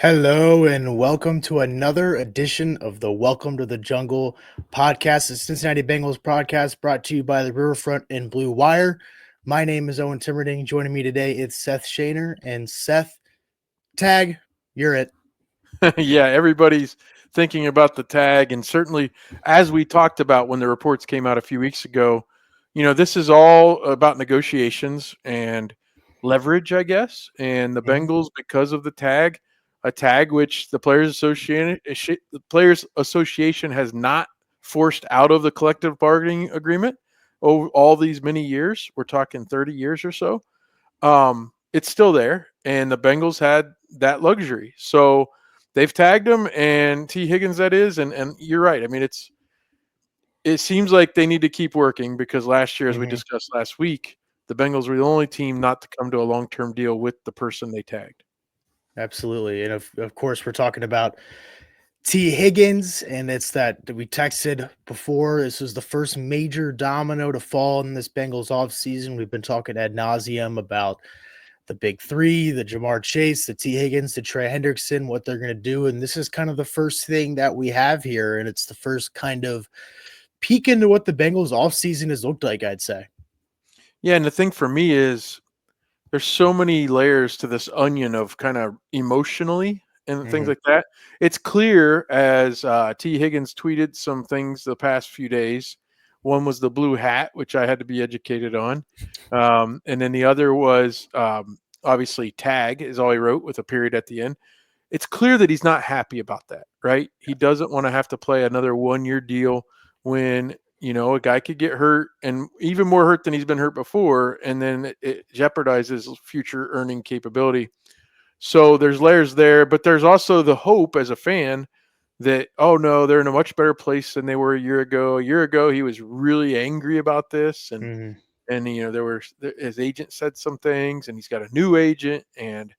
Hello and welcome to another edition of the Welcome to the Jungle podcast, the Cincinnati Bengals podcast brought to you by the Riverfront and Blue Wire. My name is Owen Timmerding. Joining me today it's Seth Shaner. And Seth, tag, you're it. Yeah, everybody's thinking about the tag. And certainly, as we talked about when the reports came out a few weeks ago, this is all about negotiations and leverage, I guess. And the Mhm. Bengals, because of the tag, a tag which the Players Association has not forced out of the collective bargaining agreement over all these many years. We're talking 30 years or so. It's still there, and the Bengals had that luxury. So they've tagged him and Tee Higgins, that is, and you're right. I mean, it seems like they need to keep working because last year, as we Mhm. discussed last week, the Bengals were the only team not to come to a long term deal with the person they tagged. Absolutely. And of course, we're talking about Tee Higgins, and it's that we texted before. This was the first major domino to fall in this Bengals offseason. We've been talking ad nauseum about the big three, the Jamar Chase, the Tee Higgins, the Trey Hendrickson, what they're going to do. And this is kind of the first thing that we have here. And it's the first kind of peek into what the Bengals offseason has looked like, I'd say. Yeah, and the thing for me is there's so many layers to this onion of kind of emotionally and things Mhm. like that. It's clear as T. Higgins tweeted some things the past few days. One was the blue hat, which I had to be educated on. And then the other was obviously tag, is all he wrote with a period at the end. It's clear that he's not happy about that, right? He doesn't want to have to play another 1 year deal when a guy could get hurt and even more hurt than he's been hurt before, and then it jeopardizes future earning capability. So there's layers there, but there's also the hope as a fan that, oh no, they're in a much better place than they were a year ago. A year ago, he was really angry about this, and Mhm. his agent said some things, and he's got a new agent, and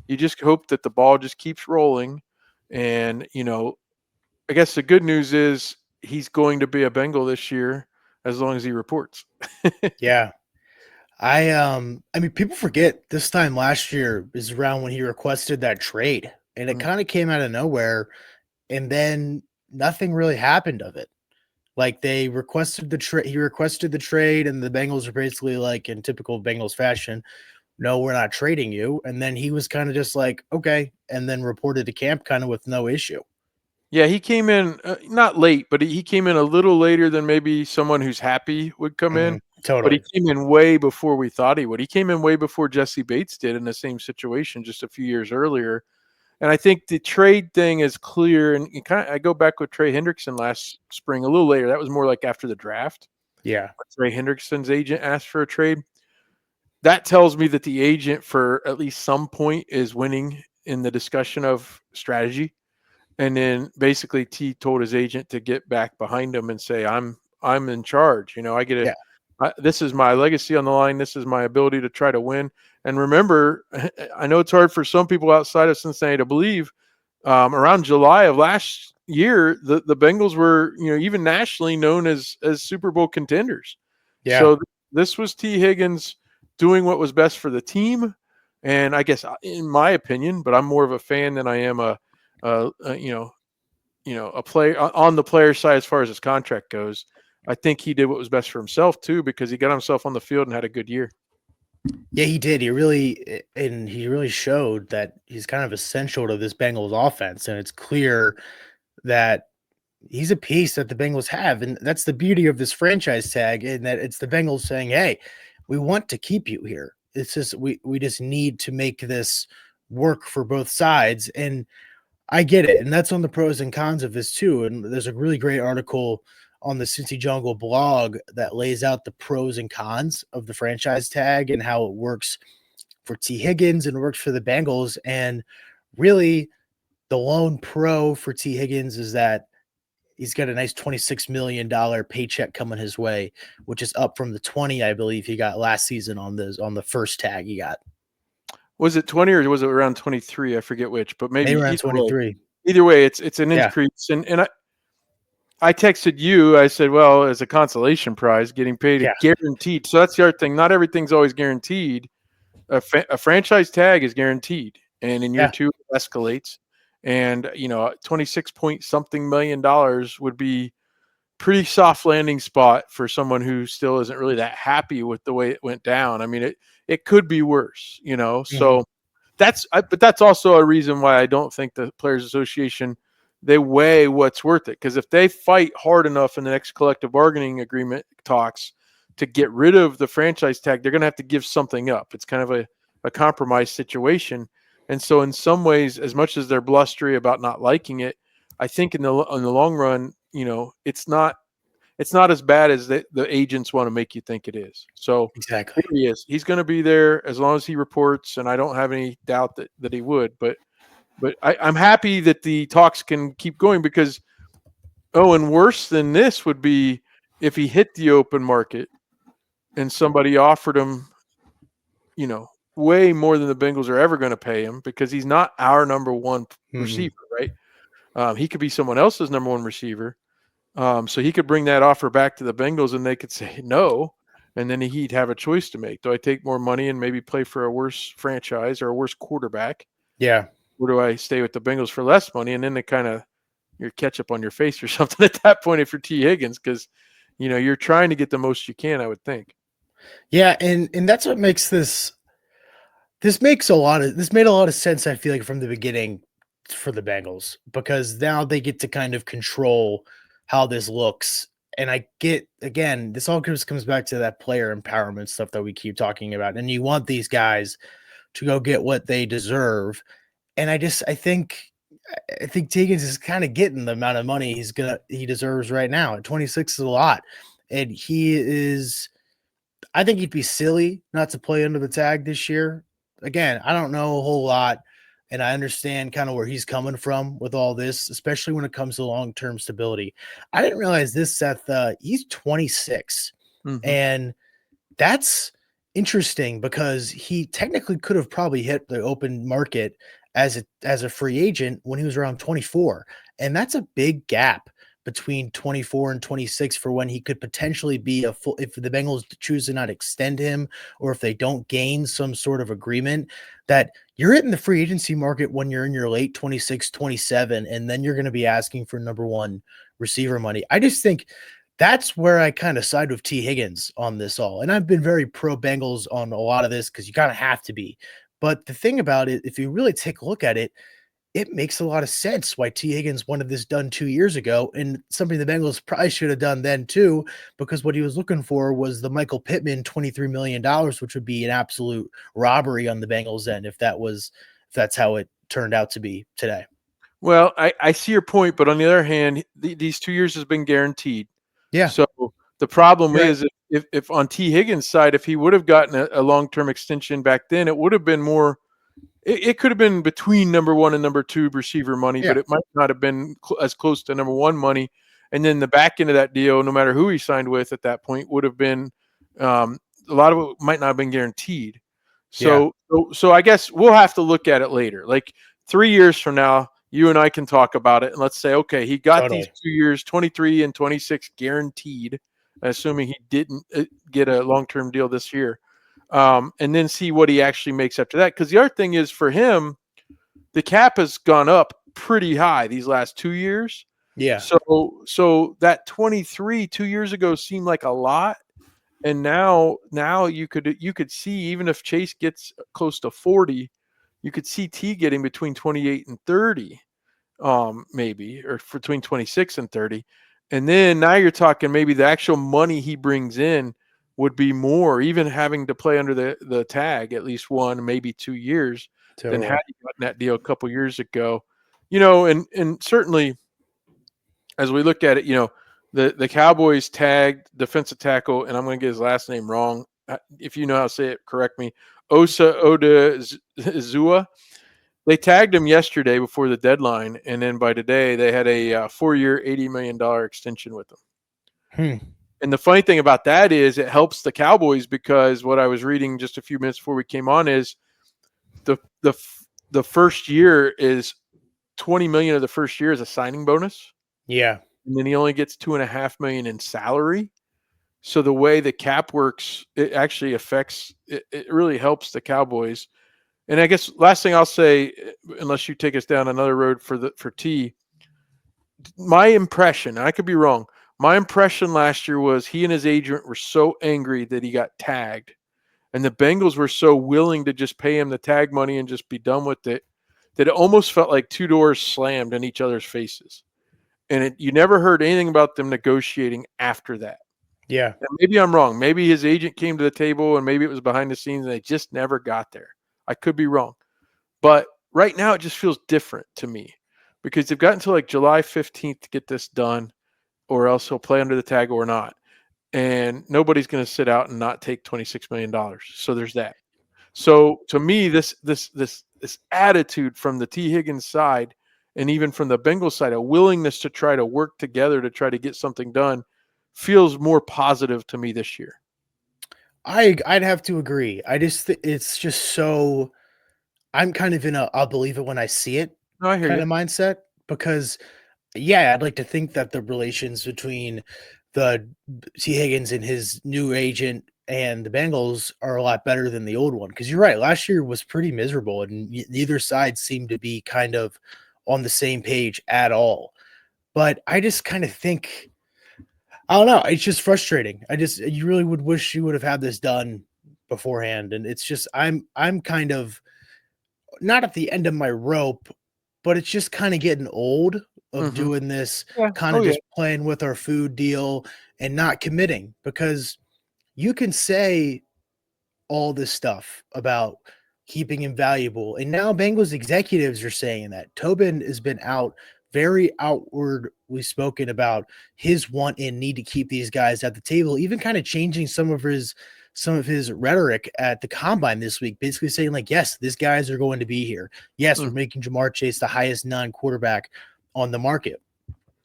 you just hope that the ball just keeps rolling. And I guess the good news is he's going to be a Bengal this year as long as he reports. Yeah. I mean, people forget this time last year is around when he requested that trade, and it Mm. kind of came out of nowhere, and then nothing really happened of it. Like, they requested the trade he requested the trade, and the Bengals are basically like, in typical Bengals fashion, "No, we're not trading you," and then he was kinda just like, "Okay," and then reported to camp kinda with no issue. Yeah, he came in not late, but he came in a little later than maybe someone who's happy would come in. Mhm. But he Totally. came in way before we thought he would. He came in way before Jesse Bates did in the same situation just a few years earlier. And I think the trade thing is clear. And I go back with Trey Hendrickson last spring, a little later. That was more like after the draft. Yeah. Trey Hendrickson's agent asked for a trade. That tells me that the agent, for at least some point, is winning in the discussion of strategy. And then basically T told his agent to get back behind him and say, I'm in charge. I get Yeah. this is my legacy on the line. This is my ability to try to win. And remember, I know it's hard for some people outside of Cincinnati to believe. Around July of last year, the Bengals were, even nationally known as Super Bowl contenders. Yeah. So this was T. Higgins doing what was best for the team. And I guess, in my opinion, but I'm more of a fan than I am a player on the player side as far as his contract goes. I think he did what was best for himself too, because he got himself on the field and had a good year. Yeah, he did. He really showed that he's kind of essential to this Bengals offense, and it's clear that he's a piece that the Bengals have, and that's the beauty of this franchise tag, and that it's the Bengals saying, "Hey, we want to keep you here. It's just we just need to make this work for both sides." And I get it, and that's on the pros and cons of this too. And there's a really great article on the Cincy Jungle blog that lays out the pros and cons of the franchise tag and how it works for T. Higgins and works for the Bengals. And really, the lone pro for T. Higgins is that he's got a nice $26 million paycheck coming his way, which is up from the 20 I believe he got last season on the first tag he got. Was it 20 or was it around 23? I forget which, but Maybe maybe around either way. 23. Either way, it's an Yeah, increase. And I texted you. I said, well, as a consolation prize, getting paid yeah, guaranteed. So that's the other thing. Not everything's always guaranteed. A franchise tag is guaranteed, and in year Yeah. 2 it escalates. And 26 point something million would be pretty soft landing spot for someone who still isn't really that happy with the way it went down. I mean, it could be worse, Mhm. So but that's also a reason why I don't think the Players Association, they weigh what's worth it, because if they fight hard enough in the next collective bargaining agreement talks to get rid of the franchise tag, they're going to have to give something up. It's kind of a compromise situation. And so in some ways, as much as they're blustery about not liking it, I think in the long run, it's not as bad as the agents want to make you think it is. So Exactly. here he is. He's going to be there as long as he reports, and I don't have any doubt that he would. But I'm happy that the talks can keep going, because and worse than this would be if he hit the open market and somebody offered him, way more than the Bengals are ever going to pay him, because he's not our number one Mhm. receiver, right? He could be someone else's number one receiver. So he could bring that offer back to the Bengals and they could say no. And then he'd have a choice to make. Do I take more money and maybe play for a worse franchise or a worse quarterback? Yeah. Or do I stay with the Bengals for less money? And then they kind of, your ketchup on your face or something at that point if you're Tee Higgins, because, you're trying to get the most you can, I would think. Yeah, and that's what makes this made a lot of sense, I feel like, from the beginning for the Bengals, because now they get to kind of control how this looks. And I get, again, this all comes back to that player empowerment stuff that we keep talking about. And you want these guys to go get what they deserve. And I think Higgins is kind of getting the amount of money he deserves right now. At 26 is a lot. And I think he'd be silly not to play under the tag this year. Again, I don't know a whole lot, and I understand kind of where he's coming from with all this, especially when it comes to long-term stability. I didn't realize this, Seth. He's 26, Mm-hmm. and that's interesting because he technically could have probably hit the open market as a free agent when he was around 24. And that's a big gap between 24 and 26 for when he could potentially be a full, if the Bengals choose to not extend him, or if they don't gain some sort of agreement, that you're hitting the free agency market when you're in your late 26, 27, and then you're going to be asking for number one receiver money. I just think that's where I kind of side with Tee Higgins on this all. And I've been very pro Bengals on a lot of this because you kind of have to be. But the thing about it, if you really take a look at it, it makes a lot of sense why Tee Higgins wanted this done 2 years ago, and something the Bengals probably should have done then too, because what he was looking for was the Michael Pittman $23 million, which would be an absolute robbery on the Bengals end if that's how it turned out to be today. Well, I see your point, but on the other hand, these 2 years has been guaranteed. Yeah, So the problem you're right. is, if on T. Higgins' side, if he would have gotten a long-term extension back then, it would have been more. It could have been between number one and number two receiver money, but Yeah, it might not have been as close to number one money. And then the back end of that deal, no matter who he signed with at that point, would have been um, a lot of it might not have been guaranteed. yeah, So I guess we'll have to look at it later. Like 3 years from now, you and I can talk about it, and let's say, okay, he got these totally. 2 years, 23 and 26 guaranteed, assuming he didn't get a long-term deal this year, and then see what he actually makes after that. Because the other thing is, for him, the cap has gone up pretty high these last 2 years. Yeah, So that 23 2 years ago seemed like a lot, and now you could see, even if Chase gets close to 40, you could see T getting between 28 and 30, maybe, or between 26 and 30. And then now you're talking maybe the actual money he brings in would be more, even having to play under the tag at least 1, maybe 2 years, than had totally. he gotten that deal a couple years ago. And certainly, as we look at it, the Cowboys tagged defensive tackle, and I'm going to get his last name wrong. If you know how to say it, correct me. Osa Odezua. They tagged him yesterday before the deadline, and then by today they had a 4-year, $80 million extension with him. Hmm. And the funny thing about that is it helps the Cowboys, because what I was reading just a few minutes before we came on is the the the first year is 20 million of the first year is a signing bonus, Yeah, and then he only gets 2.5 million in salary. So the way the cap works, it actually affects it. It really helps the Cowboys. And I guess last thing I'll say, unless you take us down another road for T, my impression, I could be wrong. My impression last year was he and his agent were so angry that he got tagged, and the Bengals were so willing to just pay him the tag money and just be done with it that it almost felt like two doors slammed in each other's faces. And you never heard anything about them negotiating after that. Yeah. And maybe I'm wrong. Maybe his agent came to the table and maybe it was behind the scenes and they just never got there. I could be wrong. But right now it just feels different to me because they've got until like July 15th to get this done, or else he'll play under the tag or not. And nobody's going to sit out and not take $26 million. So there's that. So to me, this attitude from the Tee Higgins side and even from the Bengals side, a willingness to try to work together to try to get something done, feels more positive to me this year. I'd have to agree. It's just so I'm kind of in a I'll believe it when I see it No, I hear kind you. of mindset because yeah, I'd like to think that the relations between the T. Higgins and his new agent and the Bengals are a lot better than the old one. Because you're right, last year was pretty miserable, and neither side seemed to be kind of on the same page at all. But I just kind of think, I don't know, it's just frustrating. You really would wish you would have had this done beforehand, and it's just I'm kind of not at the end of my rope, but it's just kind of getting old of Mm-hmm. doing this, Yeah. kind Oh, of yeah. just playing with our food deal and not committing because you can say all this stuff about keeping him valuable. And now Bengals executives are saying that Tobin has been out very outwardly spoken about his want and need to keep these guys at the table, even kind of changing some of his rhetoric at the combine this week, basically saying, like, yes, these guys are going to be here. Yes, we're Mm. making Jamar Chase the highest non-quarterback on the market.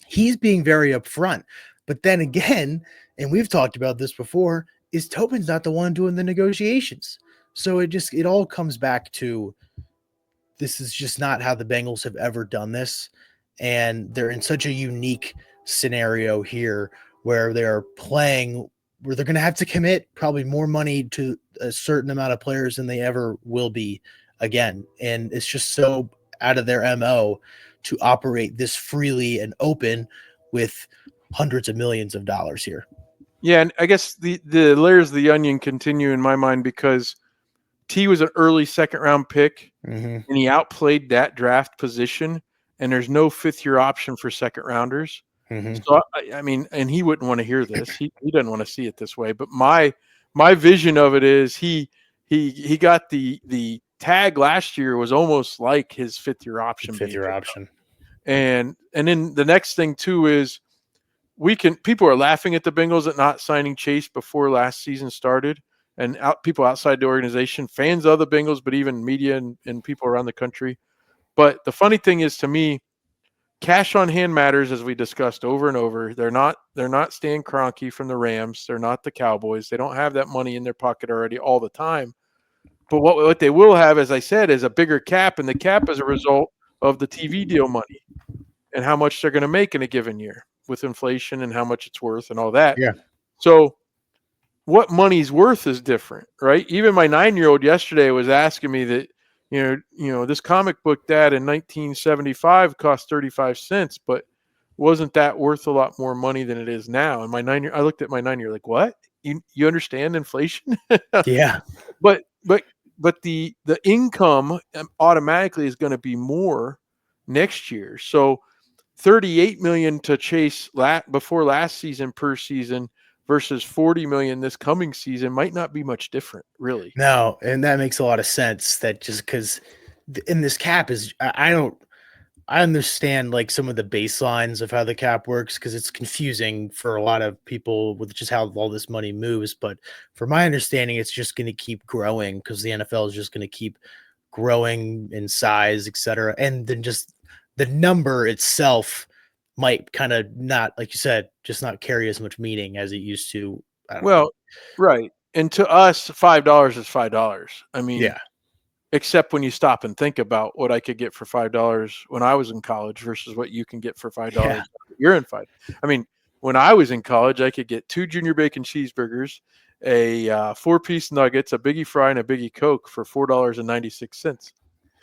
He's being very upfront. But then again, and we've talked about this before, is Tobin's not the one doing the negotiations. So it all comes back to this is just not how the Bengals have ever done this. And they're in such a unique scenario here where they're playing where they're going to have to commit probably more money to a certain amount of players than they ever will be again. And it's just so out of their MO to operate this freely and open with hundreds of millions of dollars here. Yeah. And I guess the layers of the onion continue in my mind because T was an early second round pick Mm-hmm. and he outplayed that draft position. And there's no fifth year option for second rounders. Mm-hmm. So I mean, and he wouldn't want to hear this. He doesn't want to see it this way. But my vision of it is he got the tag last year was almost like his fifth year option Fifth being year picked up. option. And then the next thing too is people are laughing at the Bengals at not signing Chase before last season started. And people outside the organization, fans of the Bengals, but even media and people around the country. But the funny thing is to me, cash on hand matters, as we discussed over and over. They're not Stan Kroenke from the Rams. They're not the Cowboys. They don't have that money in their pocket already all the time. But what they will have, as I said, is a bigger cap, and the cap is a result of the TV deal money and how much they're going to make in a given year with inflation and how much it's worth and all that. Yeah. So what money's worth is different, right? Even my 9-year-old yesterday was asking me that, this comic book dad in 1975 cost 35 cents, but wasn't that worth a lot more money than it is now? And I looked at my 9-year like, what? You understand inflation? Yeah. but but but the income automatically is going to be more next year. So 38 million to Chase before last season per season versus 40 million this coming season might not be much different, really. No, and that makes a lot of sense. That just because in this cap is I don't I understand like some of the baselines of how the cap works because it's confusing for a lot of people with just how all this money moves. But from my understanding, it's just going to keep growing because the NFL is just going to keep growing in size, et cetera. And then just the number itself might kind of not, like you said, just not carry as much meaning as it used to. I don't know. Well, right. And to us, $5 is $5. I mean, Yeah. except when you stop and think about what I could get for $5 when I was in college versus what you can get for $5 Yeah. you're in five. I mean, when I was in college, I could get 2 junior bacon cheeseburgers a 4-piece nuggets, a Biggie Fry, and a Biggie Coke for $4.96.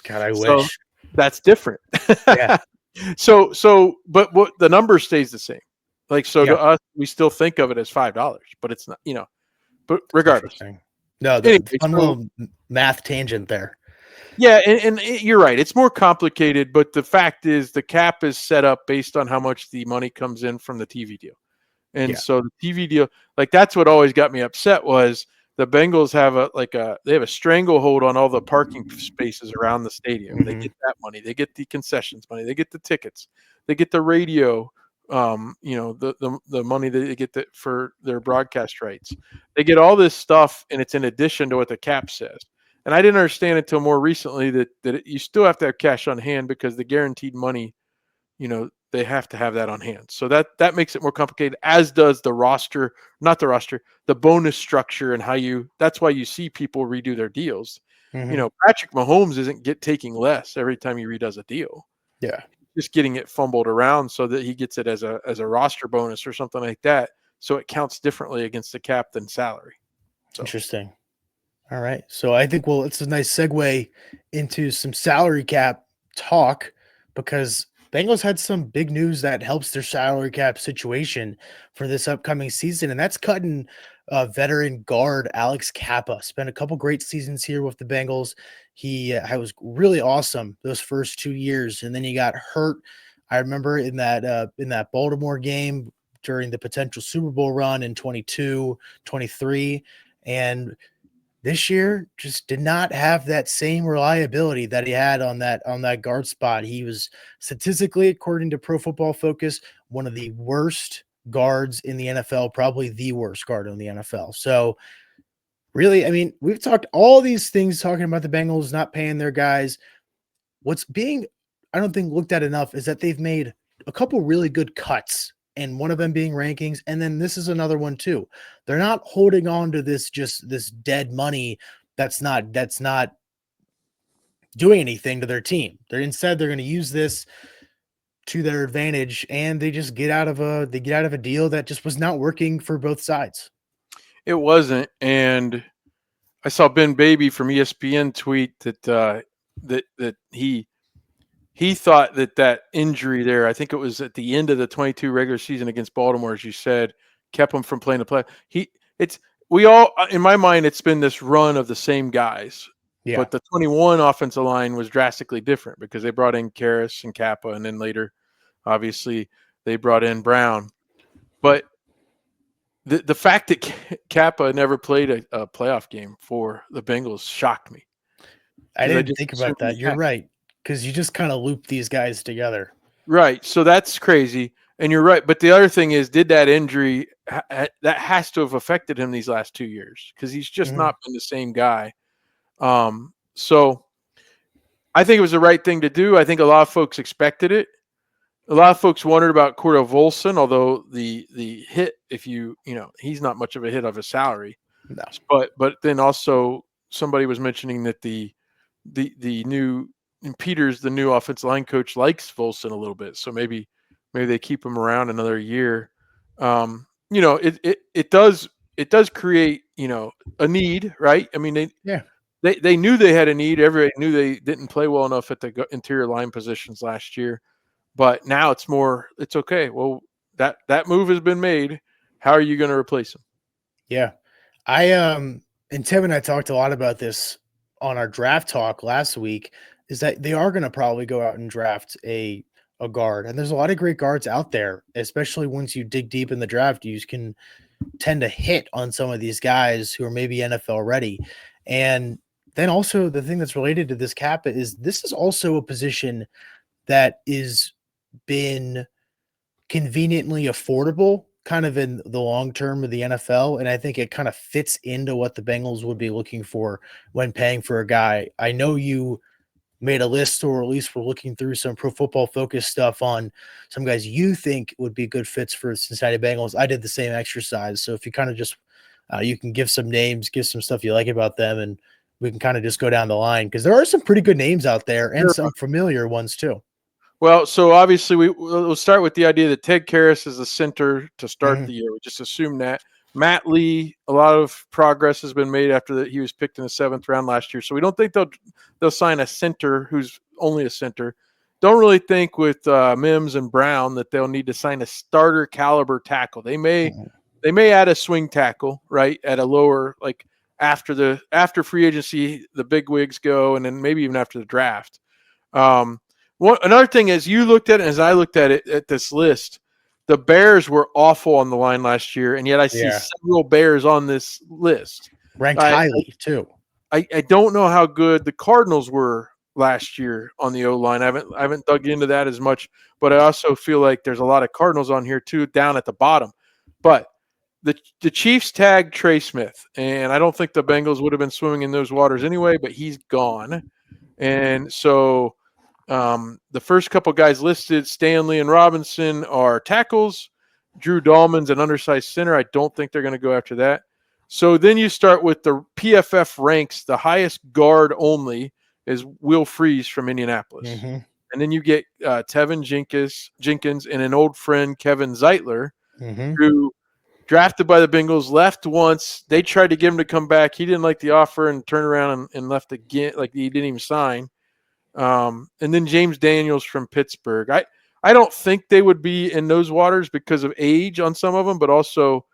God, I So wish. that's different. Yeah. But what the number stays the same. Like, so Yeah. to us, we still think of it as $5, but it's not, but It's regardless. interesting. No, Anyway, the fun so little math tangent there. yeah, and you're right. It's more complicated, but the fact is the cap is set up based on how much the money comes in from the TV deal. And Yeah. so the TV deal, like that's what always got me upset was the Bengals have they have a stranglehold on all the parking spaces around the stadium. They Mhm. get that money, they get the concessions money, they get the tickets, they get the radio, the money that they get for their broadcast rights. They get all this stuff, and it's in addition to what the cap says. And I didn't understand until more recently that you still have to have cash on hand because the guaranteed money, they have to have that on hand. So that makes it more complicated, as does the bonus structure and that's why you see people redo their deals. Mhm. Patrick Mahomes isn't taking less every time he redoes a deal. Yeah. Just getting it fumbled around so that he gets it as a roster bonus or something like that. So it counts differently against the cap than salary. So Interesting. All right. So I think it's a nice segue into some salary cap talk because Bengals had some big news that helps their salary cap situation for this upcoming season, and that's cutting veteran guard Alex Cappa. Spent a couple great seasons here with the Bengals. He was really awesome those first 2 years, and then he got hurt. I remember in that Baltimore game during the potential Super Bowl run in 22, 23, and this year just did not have that same reliability that he had on that guard spot. He was statistically, according to Pro Football Focus, one of the worst guards in the NFL, probably the worst guard in the NFL. So really, I mean, we've talked all these things talking about the Bengals not paying their guys. What's being, I don't think, looked at enough is that they've made a couple really good cuts, and one of them being rankings. And then this is another one too. They're not holding on to this dead money that's not doing anything to their team. They're going to use this to their advantage, and they get out of a deal that just was not working for both sides. it wasn't. And I saw Ben Baby from ESPN tweet that he thought that injury there, I think it was at the end of the 22 regular season against Baltimore, as you said, kept him from playing the play. We all, in my mind, it's been this run of the same guys, Yeah. but the 21 offensive line was drastically different because they brought in Karras and Kappa, and then later, obviously, they brought in Brown. But the fact that Kappa never played a playoff game for the Bengals shocked me I because I didn't just think assumed about that. he You're had. right. Because you just kind of loop these guys together. Right. So that's crazy. And you're right. But the other thing is, did that injury, that has to have affected him these last 2 years because he's just Mhm. not been the same guy. So I think it was the right thing to do. I think a lot of folks expected it. A lot of folks wondered about Cordell Volson, although the hit, if he's not much of a hit of his salary. No. But then also somebody was mentioning that the new Peters, the new offensive line coach, likes Volson a little bit, so maybe they keep him around another year. It does create a need, right? I mean Yeah. they knew they had a need. Everybody knew they didn't play well enough at the interior line positions last year, but now it's okay. Well, that move has been made. How are you going to replace him? Yeah. And Tim and I talked a lot about this on our draft talk last week, is that they are going to probably go out and draft a guard. And there's a lot of great guards out there, especially once you dig deep in the draft, you can tend to hit on some of these guys who are maybe NFL ready. And then also the thing that's related to this cap is this is also a position that is been conveniently affordable kind of in the long term of the NFL. And I think it kind of fits into what the Bengals would be looking for when paying for a guy. I know you made a list, or at least we're looking through some Pro Football Focus stuff on some guys you think would be good fits for Cincinnati Bengals. I did the same exercise. So if you kind of just, you can give some names, give some stuff you like about them, and we can kind of just go down the line because there are some pretty good names out there and Sure. some familiar ones too. Well, so obviously we'll start with the idea that Ted Karras is the center to start Mhm. the year. We just assume that Matt Lee, a lot of progress has been made after that he was picked in the 7th round last year. So we don't think they'll sign a center who's only a center. Don't really think with Mims and Brown that they'll need to sign a starter caliber tackle. They may add a swing tackle, right, at a lower, like after free agency, the big wigs go, and then maybe even after the draft. Um, another thing is you looked at it as I looked at it at this list. The Bears were awful on the line last year, and yet I see Yeah. several Bears on this list. Ranked I, highly too. I don't know how good the Cardinals were last year on the O line. I haven't dug into that as much, but I also feel like there's a lot of Cardinals on here too, down at the bottom. But the Chiefs tagged Trey Smith, and I don't think the Bengals would have been swimming in those waters anyway. But he's gone, and so the first couple guys listed, Stanley and Robinson, are tackles. Drew Dahlman's an undersized center. I don't think they're going to go after that. So then you start with the PFF ranks. The highest guard only is Will Freeze from Indianapolis. Mm-hmm. And then you get Tevin Jenkins and an old friend, Kevin Zeitler, Mm-hmm. who drafted by the Bengals, left once. They tried to get him to come back. He didn't like the offer and turned around and left again. Like he didn't even sign. And then James Daniels from Pittsburgh. I don't think they would be in those waters because of age on some of them, but also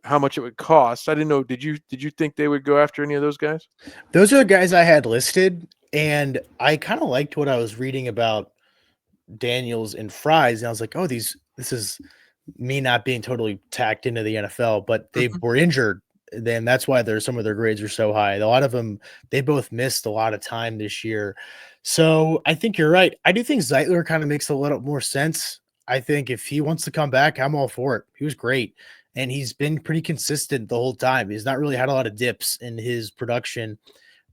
how much it would cost. I didn't know. Did you think they would go after any of those guys? Those are the guys I had listed, and I kind of liked what I was reading about Daniels and Fries, and I was like, oh, this is me not being totally tacked into the NFL, but they were injured. Then that's why some of their grades are so high. A lot of them, they both missed a lot of time this year. So I think you're right. I do think Zeitler kind of makes a little more sense. I think if he wants to come back, I'm all for it. He was great. And he's been pretty consistent the whole time. He's not really had a lot of dips in his production.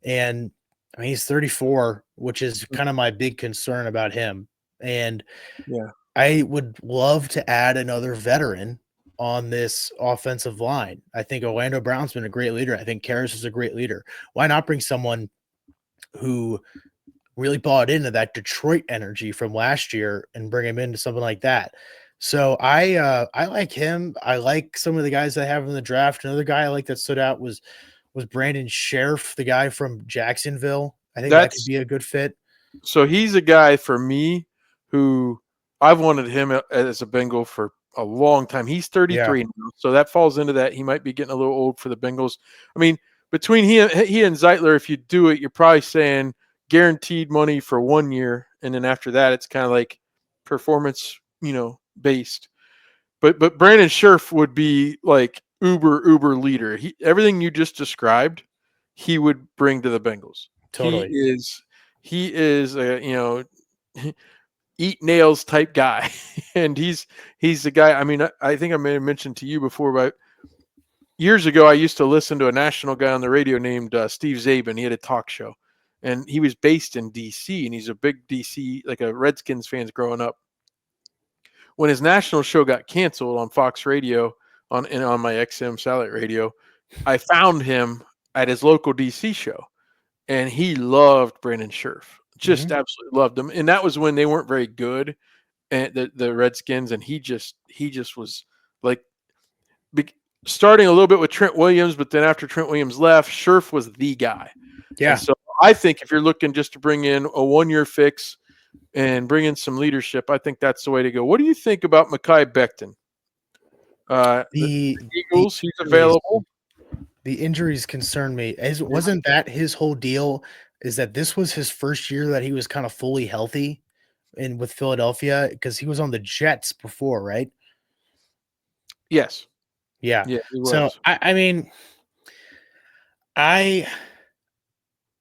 And I mean, he's 34, which is kind of my big concern about him. And Yeah. I would love to add another veteran on this offensive line. I think Orlando Brown's been a great leader. I think Karras is a great leader. Why not bring someone who really bought into that Detroit energy from last year and bring him into something like that? So I like him. I like some of the guys I have in the draft. Another guy I like that stood out was Brandon Sheriff, the guy from Jacksonville. I think that could That's be a good fit. so he's a guy for me who I've wanted him as a Bengal for a long time. He's Yeah. 33 now, so that falls into that. He might be getting a little old for the Bengals. I mean, between he and Zeitler, if you do it, you're probably saying guaranteed money for 1 year, and then after that, it's kind of like performance, based. But Brandon Scherf would be like uber leader. Everything you just described, he would bring to the Bengals. Totally. He is a eat nails type guy, and he's the guy. I mean, I think I may have mentioned to you before, but years ago I used to listen to a national guy on the radio named Steve Zabin. He had a talk show, and he was based in D.C. and he's a big D.C. like a Redskins fans growing up. When his national show got canceled on Fox Radio on my XM satellite radio, I found him at his local DC show, and he loved Brandon Scherf, just absolutely loved him. And that was when they weren't very good, and the Redskins, and he just was like starting a little bit with Trent Williams, but then after Trent Williams left, Scherf was the guy. Yeah. And so I think if you're looking just to bring in a 1-year fix and bring in some leadership, I think that's the way to go. What do you think about Mekhi Becton? The Eagles, he's available. The injuries concern me. Wasn't that his whole deal? Is that this was his first year that he was kind of fully healthy with Philadelphia, because he was on the Jets before, right? Yes. Yeah. Yeah, he was. So I mean,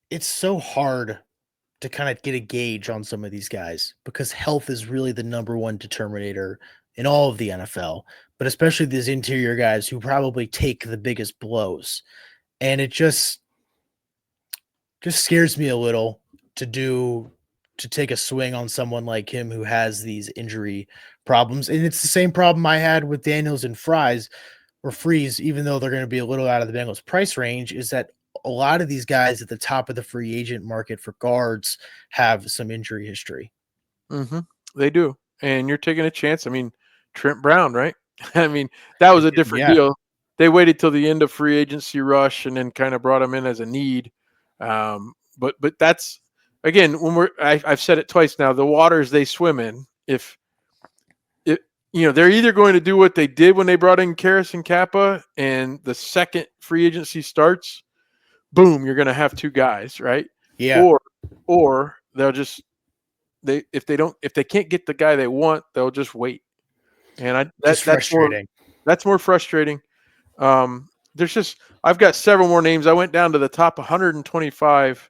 it's so hard to kind of get a gauge on some of these guys because health is really the number one determinator in all of the NFL, but especially these interior guys who probably take the biggest blows. And it just scares me a little to take a swing on someone like him who has these injury problems. And it's the same problem I had with Daniels and Fries or Freeze, even though they're going to be a little out of the Bengals price range, is that a lot of these guys at the top of the free agent market for guards have some injury history. They do. And you're taking a chance. I mean, Trent Brown, right? I mean, that was a different deal. they waited till the end of free agency rush and then kind of brought him in as a need. But that's again when I've said it twice now. The waters they swim in. If it they're either going to do what they did when they brought in Karras and Kappa, and the second free agency starts, boom, you're going to have two guys, right? Yeah, Or they'll just if they can't get the guy they want, they'll just wait. And just frustrating. that's more frustrating. There's just I've got several more names. I went down to the top 125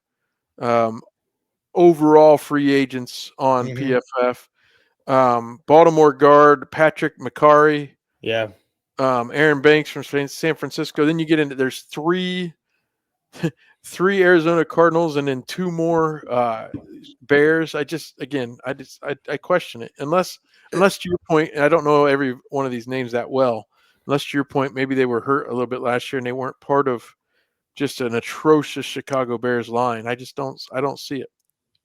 overall free agents on Mhm. PFF. Baltimore guard Patrick McCarry, Yeah, Aaron Banks from San Francisco. Then you get into there's three Arizona Cardinals and then two more Bears. I question it unless to your point, and I don't know every one of these names that well. Unless to your point, maybe they were hurt a little bit last year and they weren't part of just an atrocious Chicago Bears line. I don't see it.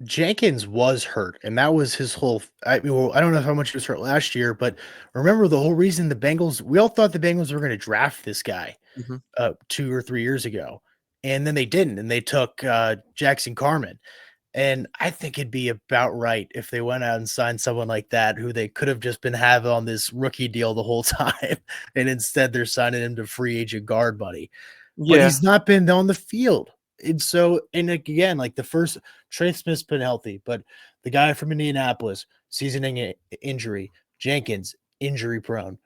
Jenkins was hurt, and that was his whole. I mean, well, I don't know how much he was hurt last year, but remember the whole reason the Bengals. We all thought the Bengals were going to draft this guy Mm-hmm. 2 or 3 years ago, and then they didn't, and they took Jackson Carman. And I think it'd be about right if they went out and signed someone like that, who they could have just been having on this rookie deal the whole time, and instead they're signing him to free agent guard money. But Yeah, he's not been on the field. And so, and again, like the first Trey Smith's been healthy, but the guy from Indianapolis, seasoning injury, Jenkins, injury prone,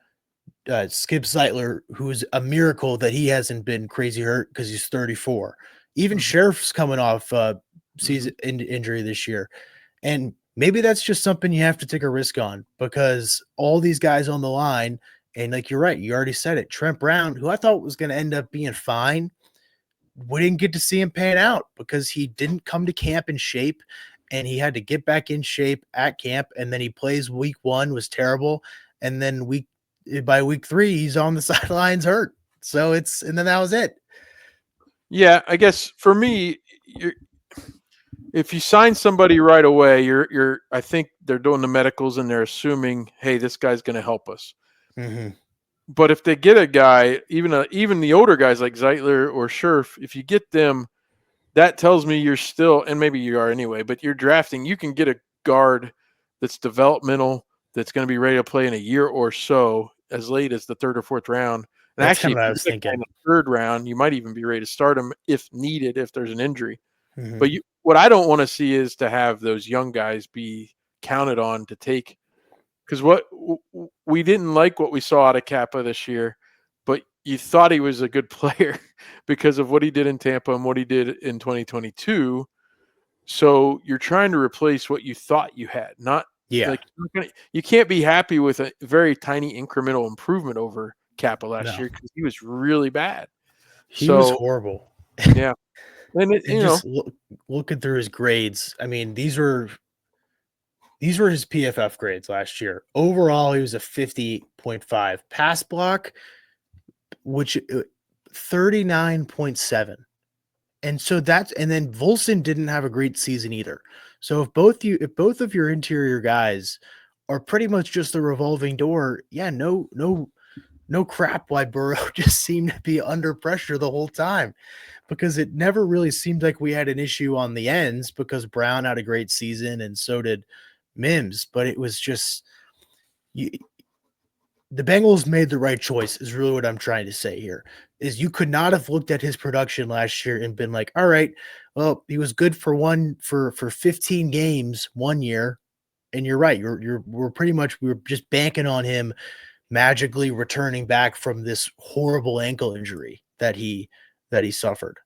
Skip Zeitler, who's a miracle that he hasn't been crazy hurt because he's 34. Even mm-hmm. Sheriff's coming off Mm-hmm. season injury this year. And maybe that's just something you have to take a risk on because all these guys on the line, and like you're right, you already said it. Trent Brown, who I thought was going to end up being fine, we didn't get to see him pan out because he didn't come to camp in shape and he had to get back in shape at camp. And then he plays week 1 was terrible. And then by week 3, he's on the sidelines hurt. So and then that was it. Yeah. I guess for me, if you sign somebody right away, I think they're doing the medicals and they're assuming, hey, this guy's going to help us. Mm-hmm. But if they get a guy, even the older guys like Zeitler or Scherf, if you get them, that tells me you're still, and maybe you are anyway, but you're drafting. You can get a guard that's developmental, that's going to be ready to play in a year or so, as late as the third or fourth round. And That's actually, kind if of what I you was get a guy in thinking. the third round, you might even be ready to start him if needed, if there's an injury. Mm-hmm. But what I don't want to see is to have those young guys be counted on to take, because we didn't like what we saw out of Kappa this year, but you thought he was a good player because of what he did in Tampa and what he did in 2022. So you're trying to replace what you thought you had, not Yeah. like you can't be happy with a very tiny incremental improvement over Kappa last No, year because he was really bad. he was So horrible. yeah, and And just looking through his grades, I mean, these were his PFF grades last year. Overall, he was a 50.5. Pass block, which 39.7. And so and then Volson didn't have a great season either. So if both of your interior guys are pretty much just a revolving door, yeah, no crap why Burrow just seemed to be under pressure the whole time, because it never really seemed like we had an issue on the ends because Brown had a great season and so did Mims, but it was just you, the Bengals made the right choice is really what I'm trying to say here. Is you could not have looked at his production last year and been like, all right, well, he was good for 15 games 1 year. And you're right. We're pretty much we were just banking on him magically returning back from this horrible ankle injury that he suffered.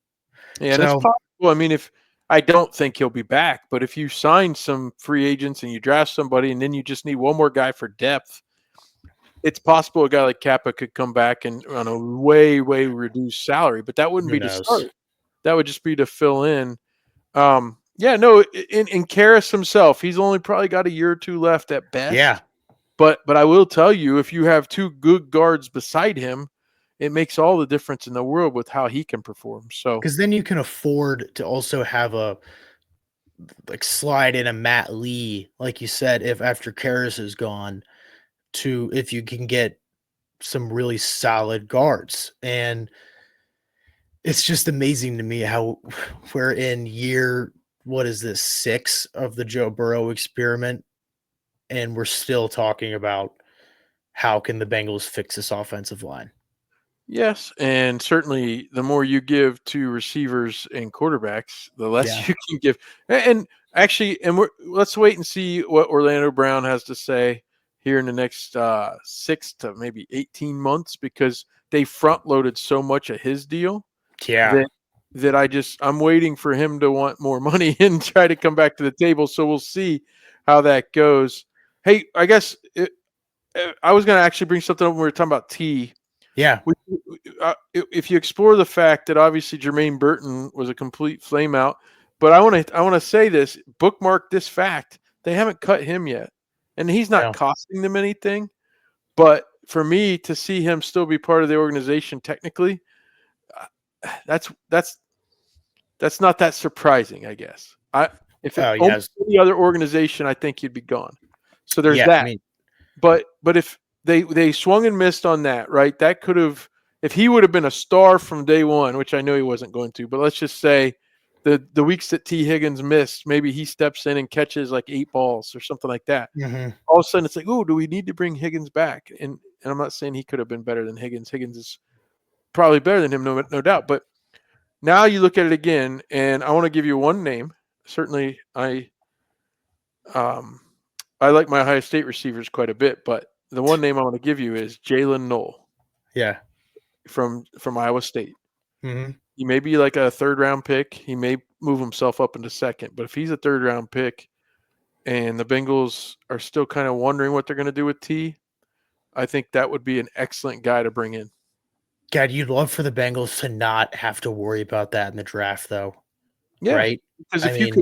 yeah, and it's So possible. I mean, if I don't think he'll be back, but if you sign some free agents and you draft somebody and then you just need one more guy for depth, it's possible a guy like Kappa could come back and on a way, way reduced salary, but that wouldn't who be to start. knows? That would just be to fill in. Yeah, no, in Karras himself, he's only probably got a year or two left at Yeah. best. But I will tell you, if you have two good guards beside him, it makes all the difference in the world with how he can perform. So Because then you can afford to also have a like slide in a Matt Lee, like you said, if after Karras is gone, to if you can get some really solid guards. And it's just amazing to me how we're in year, what is this, 6 of the Joe Burrow experiment, and we're still talking about how can the Bengals fix this offensive line. Yes, and certainly the more you give to receivers and quarterbacks, the less Yeah. you can give. And actually, let's wait and see what Orlando Brown has to say here in the next 6 to maybe 18 months, because they front loaded so much of his deal Yeah. that I'm waiting for him to want more money and try to come back to the table. So we'll see how that goes. Hey, I guess I was going to actually bring something up when we were talking about T. Yeah. If you explore the fact that obviously Jermaine Burton was a complete flameout, but I want to say this, bookmark this fact: they haven't cut him yet, and he's not No. costing them anything. But for me to see him still be part of the organization, technically, that's not that surprising, I guess. If it Oh, almost yes. any other organization, I think he'd be gone. So there's Yeah. I that. mean, But if they swung and missed on that, right? That could have, if he would have been a star from day one, which I know he wasn't going to, but let's just say the weeks that Tee Higgins missed, maybe he steps in and catches like 8 balls or something like that. mhm. All of a sudden it's like, oh, do we need to bring Higgins back? And I'm not saying he could have been better than Higgins. Higgins is probably better than him, no doubt. But now you look at it again, and I want to give you one name. Certainly, um, I like my Ohio State receivers quite a bit, but the one name I want to give you is Jalen Knoll Yeah. from Iowa State. Mhm. He may be like a 3rd-round pick. He may move himself up into 2nd, but if he's a 3rd-round pick and the Bengals are still kind of wondering what they're going to do with T, I think that would be an excellent guy to bring in. God, you'd love for the Bengals to not have to worry about that in the draft, though, Yeah, right? because I mean,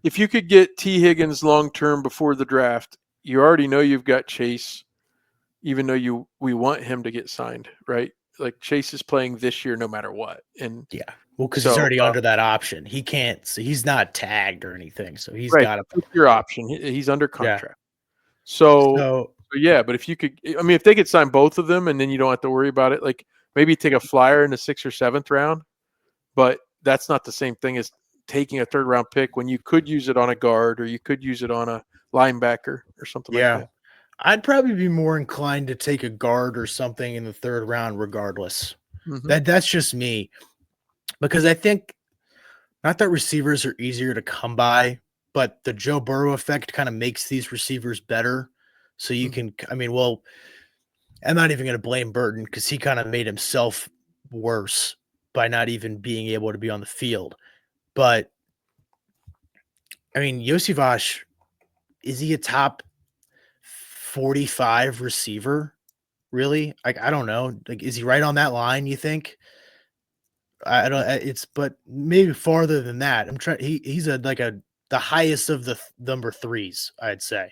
if you could get Tee Higgins long term before the draft, you already know you've got Chase, even though we want him to get signed, right? Like Chase is playing this year no matter what. And yeah. Well, because he's so already under that option. He can't. So he's not tagged or anything. So he's right, got to. that's your option. He's under Yeah. contract. So So yeah, but if you could, I mean, if they could sign both of them and then you don't have to worry about it, like maybe take a flyer in the 6th or 7th round, but that's not the same thing as taking a 3rd-round pick when you could use it on a guard or you could use it on a linebacker or something like yeah, that. I'd probably be more inclined to take a guard or something in the 3rd round, regardless. Mm-hmm. That's just me, because I think not that receivers are easier to come by, but the Joe Burrow effect kind of makes these receivers better. So you Mm-hmm. can, I mean, well, I'm not even going to blame Burton because he kind of made himself worse by not even being able to be on the field. But I mean, Yosivas, is he a top 45 receiver? Really? Like, I don't know. Like, is he right on that line, you think? I don't, it's, but maybe farther than that. I'm trying, he's the highest of the number threes, I'd say.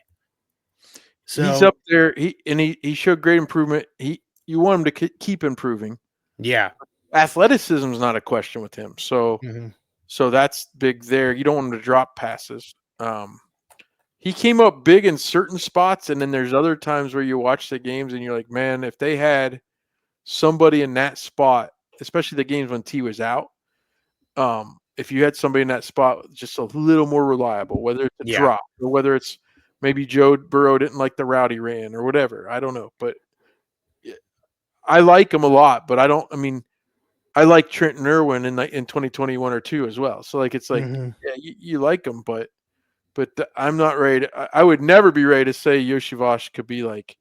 He's So, up there. He showed great improvement. You want him to keep improving. yeah. Athleticism is not a question with him. So Mhm. that's big there. You don't want him to drop passes. He came up big in certain spots, and then there's other times where you watch the games and you're like, man, if they had somebody in that spot, especially the games when T was out, if you had somebody in that spot just a little more reliable, whether it's a Yeah. drop or whether it's maybe Joe Burrow didn't like the route he ran or whatever, I don't know, but I like him a lot. But I don't. I mean, I like Trenton Irwin in 2021 or two as well. So like it's like Mhm. yeah, you like him, but I'm not ready. I would never be ready to say Yoshivash could be like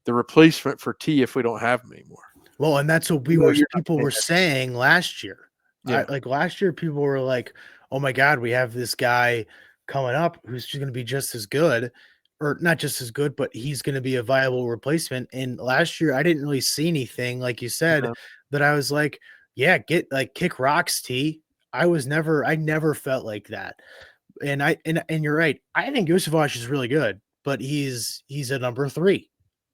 the replacement for T if we don't have him anymore. Well, and that's what No, you're not people saying were that. saying last year. Yeah. Like last year, people were like, "Oh my God, we have this guy coming up who's just going to be just as good, or not just as good, but he's going to be a viable replacement." And last year, I didn't really see anything, like you said, No. that I was like, "Yeah, get like kick rocks, T." I never felt like that. And you're right. I think Yusufovich is really good, but he's a number 3.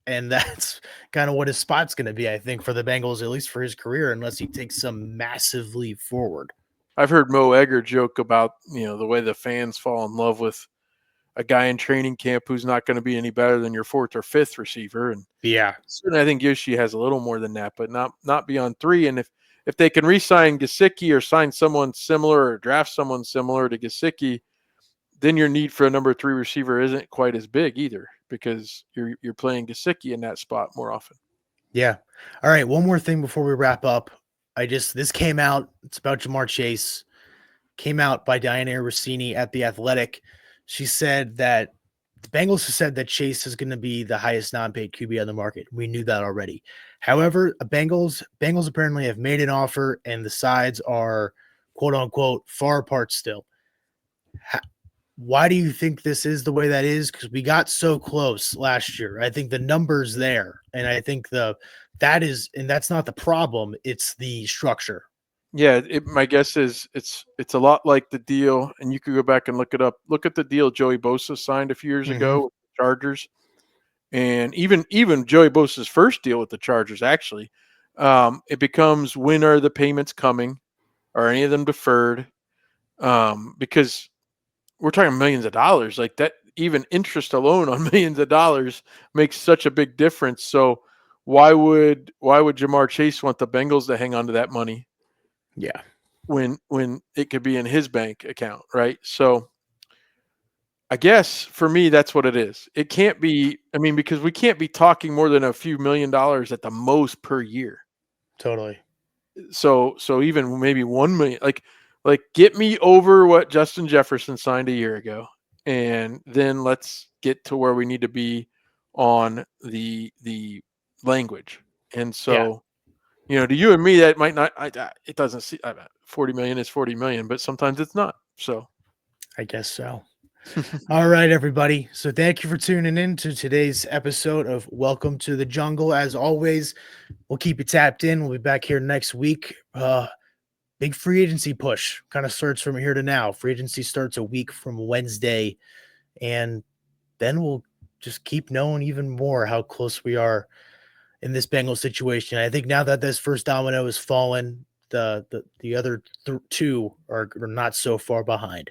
And that's kind of what his spot's going to be, I think, for the Bengals, at least for his career, unless he takes some massive leap forward. I've heard Mo Egger joke about the way the fans fall in love with a guy in training camp who's not going to be any better than your fourth or fifth receiver. And Yeah. certainly I think Yoshi has a little more than that, but not beyond three. And if they can re-sign Gesicki or sign someone similar or draft someone similar to Gesicki, then your need for a number three receiver isn't quite as big either, because you're playing Gesicki in that spot more often. Yeah. All right. One more thing before we wrap up. This came out. It's about Jamar Chase. Came out by Diana Rossini at The Athletic. She said that the Bengals have said that Chase is going to be the highest non-paid QB on the market. We knew that already. However, Bengals apparently have made an offer, and the sides are quote unquote far apart still. Why do you think this is the way that is? Because we got so close last year. I think the numbers there, and I think that's not the problem. It's the structure. Yeah, my guess is it's a lot like the deal, and you could go back and look it up. Look at the deal Joey Bosa signed a few years ago with the Chargers, and even Joey Bosa's first deal with the Chargers. Actually, it becomes, when are the payments coming? Are any of them deferred? Because we're talking millions of dollars. Like that, even interest alone on millions of dollars makes such a big difference. So why would Jamar Chase want the Bengals to hang on to that money? Yeah. When it could be in his bank account, right? So I guess for me, that's what it is. It can't be, because we can't be talking more than a few $1 million at the most per year. Totally. So even maybe 1 million, like get me over what Justin Jefferson signed a year ago, and then let's get to where we need to be on the language. And so, to you and me, that might not. It doesn't see 40 million is 40 million, but sometimes it's not. So, I guess so. All right, everybody. So thank you for tuning in to today's episode of Welcome to the Jungle. As always, we'll keep you tapped in. We'll be back here next week. Big free agency push kind of starts from here to now. Free agency starts a week from Wednesday, and then we'll just keep knowing even more how close we are in this Bengals situation. I think now that this first domino has fallen, the other two are not so far behind.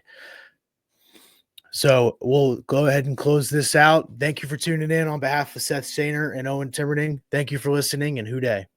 So we'll go ahead and close this out. Thank you for tuning in on behalf of Seth Sainer and Owen Timmerding. Thank you for listening, and Hoo Day.